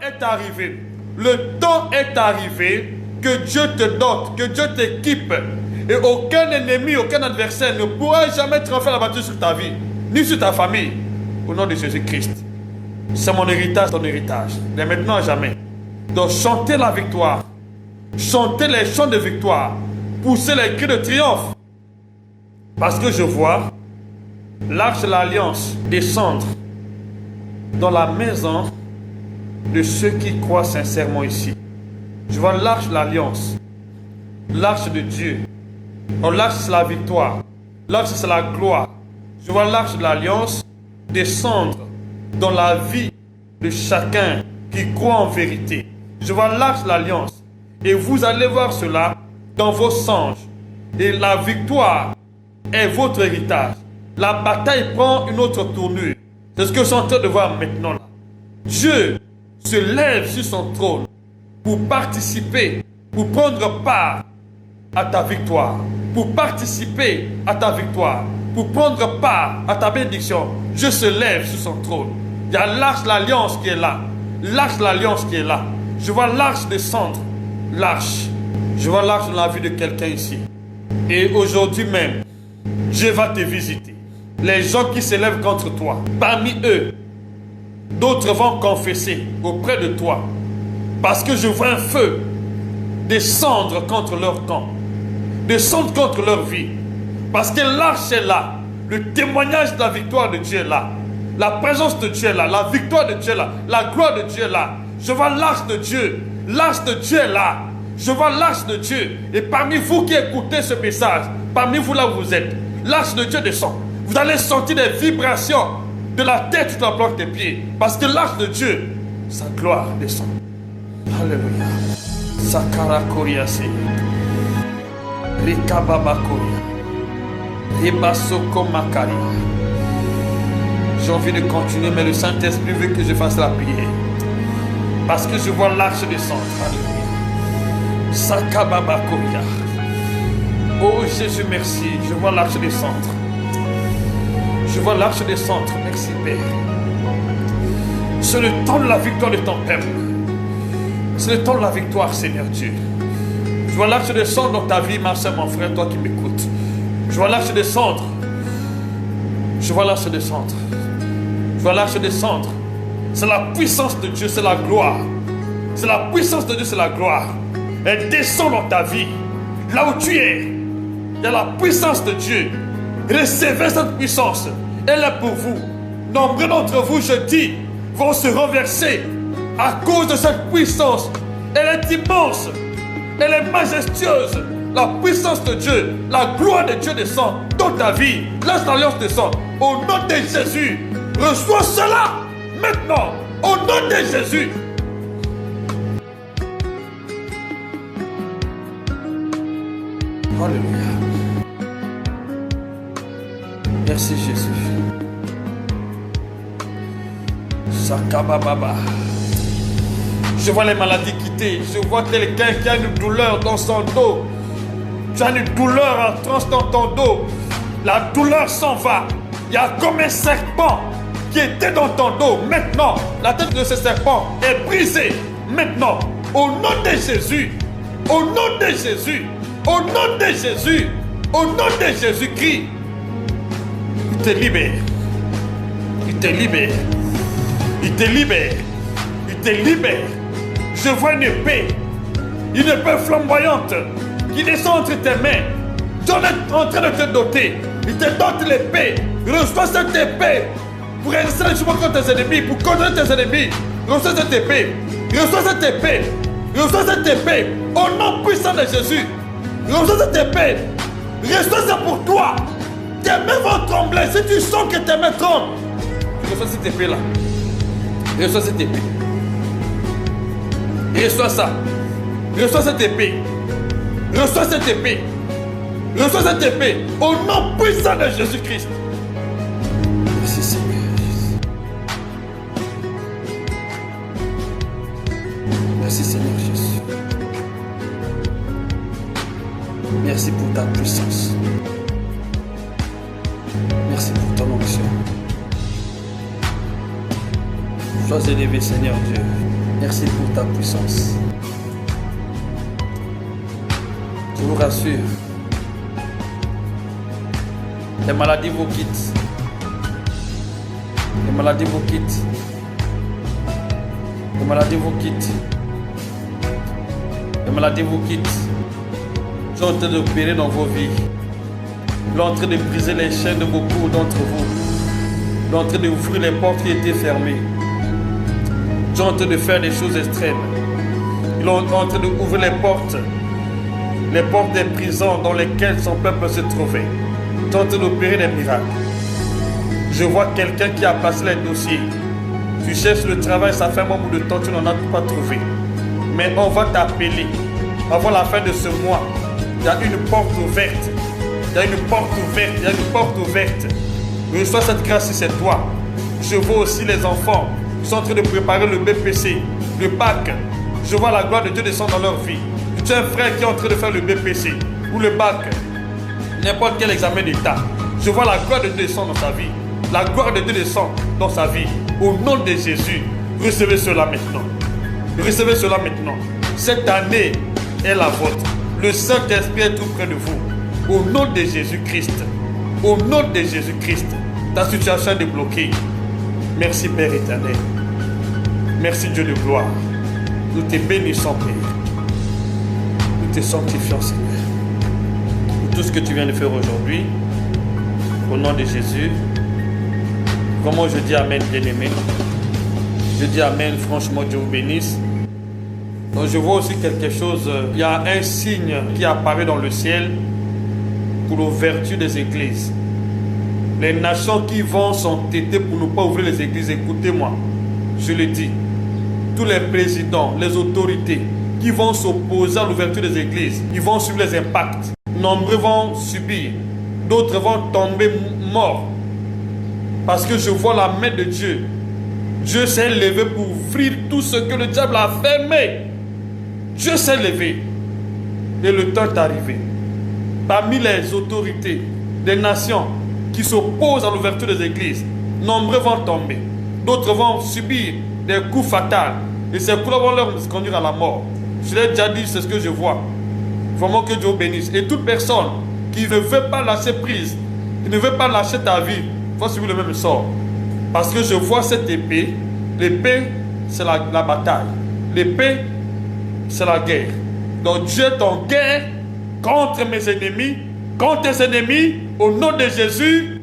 est arrivé. Le temps est arrivé que Dieu te dote, que Dieu t'équipe. Et aucun ennemi, aucun adversaire ne pourra jamais te refaire la battue sur ta vie, ni sur ta famille. Au nom de Jésus-Christ. C'est mon héritage, ton héritage. De maintenant à jamais. Donc chantez la victoire. Chantez les chants de victoire. Poussez les cris de triomphe. Parce que je vois l'arche de l'alliance descendre dans la maison de ceux qui croient sincèrement ici. Je vois l'arche de l'alliance, l'arche de Dieu. Alors l'arche c'est la victoire, l'arche c'est la gloire. Je vois l'arche de l'alliance descendre dans la vie de chacun qui croit en vérité. Je vois l'arche de l'alliance et vous allez voir cela dans vos songes. Et la victoire est votre héritage. La bataille prend une autre tournure. C'est ce que je suis en train de voir maintenant là. Dieu se lève sur son trône pour participer, pour prendre part à ta victoire, pour participer à ta victoire, pour prendre part à ta bénédiction. Dieu se lève sur son trône. Il y a l'arche de l'alliance qui est là. L'arche de l'alliance qui est là. Je vois l'arche descendre. L'arche. Je vois l'arche dans la vie de quelqu'un ici. Et aujourd'hui même, Dieu va te visiter. Les gens qui s'élèvent contre toi, parmi eux, d'autres vont confesser auprès de toi. Parce que je vois un feu descendre contre leur camp, descendre contre leur vie. Parce que l'arche est là. Le témoignage de la victoire de Dieu est là. La présence de Dieu est là. La victoire de Dieu est là. La gloire de Dieu est là. Je vois l'arche de Dieu. L'arche de Dieu est là. Je vois l'arche de Dieu. Et parmi vous qui écoutez ce message, parmi vous là où vous êtes, l'arche de Dieu descend. Vous allez sentir des vibrations de la tête jusqu'à la plante des pieds. Parce que l'arche de Dieu, sa gloire descend. Alléluia. Sakara Koria se. Rikababa Koria. Rebasoko Makari. J'ai envie de continuer, mais le Saint-Esprit veut que je fasse la prière. Parce que je vois l'arche descendre. Alléluia. Sakababa Koria. Oh Jésus, merci. Je vois l'arche descendre. Je vois l'arche descendre. Merci Père. C'est le temps de la victoire de ton peuple. C'est le temps de la victoire, Seigneur Dieu. Je vois l'arche descendre dans ta vie, ma soeur, mon frère, toi qui m'écoutes. Je vois l'arche descendre. Je vois l'arche descendre. Je vois l'arche descendre. C'est la puissance de Dieu, c'est la gloire. C'est la puissance de Dieu, c'est la gloire. Elle descend dans ta vie. Là où tu es, il y a la puissance de Dieu. Recevez cette puissance. Elle est pour vous. Nombreux d'entre vous, je dis, vont se renverser à cause de cette puissance. Elle est immense. Elle est majestueuse. La puissance de Dieu, la gloire de Dieu descend dans ta vie. L'alliance descend. Au nom de Jésus, reçois cela maintenant. Au nom de Jésus. Alléluia. Merci Jésus. Sakabababa. Je vois les maladies quitter. Je vois quelqu'un qui a une douleur dans son dos. Tu as une douleur en transe dans ton dos. La douleur s'en va. Il y a comme un serpent qui était dans ton dos. Maintenant, la tête de ce serpent est brisée. Maintenant, au nom de Jésus. Au nom de Jésus. Au nom de Jésus. Au nom de Jésus-Christ. Il te libère. Il te libère. Il te libère. Il te libère. Je vois une épée flamboyante qui descend entre tes mains. Dieu est en train de te doter. Il te dote l'épée. Reçois cette épée pour exercer le chemin contre tes ennemis, pour condamner tes ennemis. Reçois cette épée. Reçois cette épée. Reçois cette épée. Au nom puissant de Jésus. Reçois cette épée. Reçois ça pour toi. Tes mains vont trembler. Si tu sens que tes mains tremblent, reçois cette épée là. Reçois cette épée. Reçois ça. Reçois cette épée. Reçois cette épée. Reçois cette épée. Au nom puissant de Jésus-Christ. Merci Seigneur. Merci Seigneur Jésus. Merci pour ta puissance. Merci pour ton onction. Sois élevé Seigneur Dieu. Merci pour ta puissance. Je vous rassure, les maladies vous quittent. Les maladies vous quittent. Les maladies vous quittent. Les maladies vous quittent. Je suis en train d'opérer dans vos vies. Je suis en train de briser les chaînes de beaucoup d'entre vous. Je suis en train d'ouvrir les portes qui étaient fermées. Je suis en train de faire des choses extrêmes. Je suis en train d'ouvrir les portes des prisons dans lesquelles son peuple se trouvait. Je suis en train d'opérer des miracles. Je vois quelqu'un qui a passé les dossiers. Tu cherches le travail, ça fait un moment de temps, tu n'en as pas trouvé. Mais on va t'appeler. Avant la fin de ce mois, il y a une porte ouverte. Il y a une porte ouverte. Il y a une porte ouverte. Reçois cette grâce si c'est toi. Je vois aussi les enfants qui sont en train de préparer le BPC, le bac. Je vois la gloire de Dieu descendre dans leur vie. Tu as un frère qui est en train de faire le BPC ou le bac, n'importe quel examen d'État. Je vois la gloire de Dieu descendre dans sa vie. La gloire de Dieu descend dans sa vie. Au nom de Jésus, recevez cela maintenant. Recevez cela maintenant. Cette année est la vôtre. Le Saint-Esprit est tout près de vous. Au nom de Jésus-Christ. Au nom de Jésus-Christ. Ta situation est débloquée. Merci Père éternel. Merci Dieu de gloire. Nous te bénissons Père. Nous te sanctifions Seigneur. Pour tout ce que tu viens de faire aujourd'hui. Au nom de Jésus. Comment je dis Amen, bien-aimé? Je dis Amen, franchement, Dieu vous bénisse. Donc je vois aussi quelque chose, il y a un signe qui apparaît dans le ciel pour l'ouverture des églises. Les nations qui vont s'entêter pour ne pas ouvrir les églises, écoutez-moi, je le dis. Tous les présidents, les autorités qui vont s'opposer à l'ouverture des églises, ils vont subir les impacts. Nombreux vont subir, d'autres vont tomber morts. Parce que je vois la main de Dieu. Dieu s'est levé pour ouvrir tout ce que le diable a fermé. Dieu s'est levé. Et le temps est arrivé. Parmi les autorités des nations qui s'opposent à l'ouverture des églises, nombreux vont tomber. D'autres vont subir des coups fatals. Et ces coups-là vont leur conduire à la mort. Je l'ai déjà dit, c'est ce que je vois. Vraiment que Dieu vous bénisse. Et toute personne qui ne veut pas lâcher prise, qui ne veut pas lâcher ta vie, va subir le même sort. Parce que je vois cette épée. L'épée, c'est la bataille. L'épée, c'est la guerre. Donc Dieu est en guerre contre mes ennemis, contre tes ennemis. Au nom de Jésus,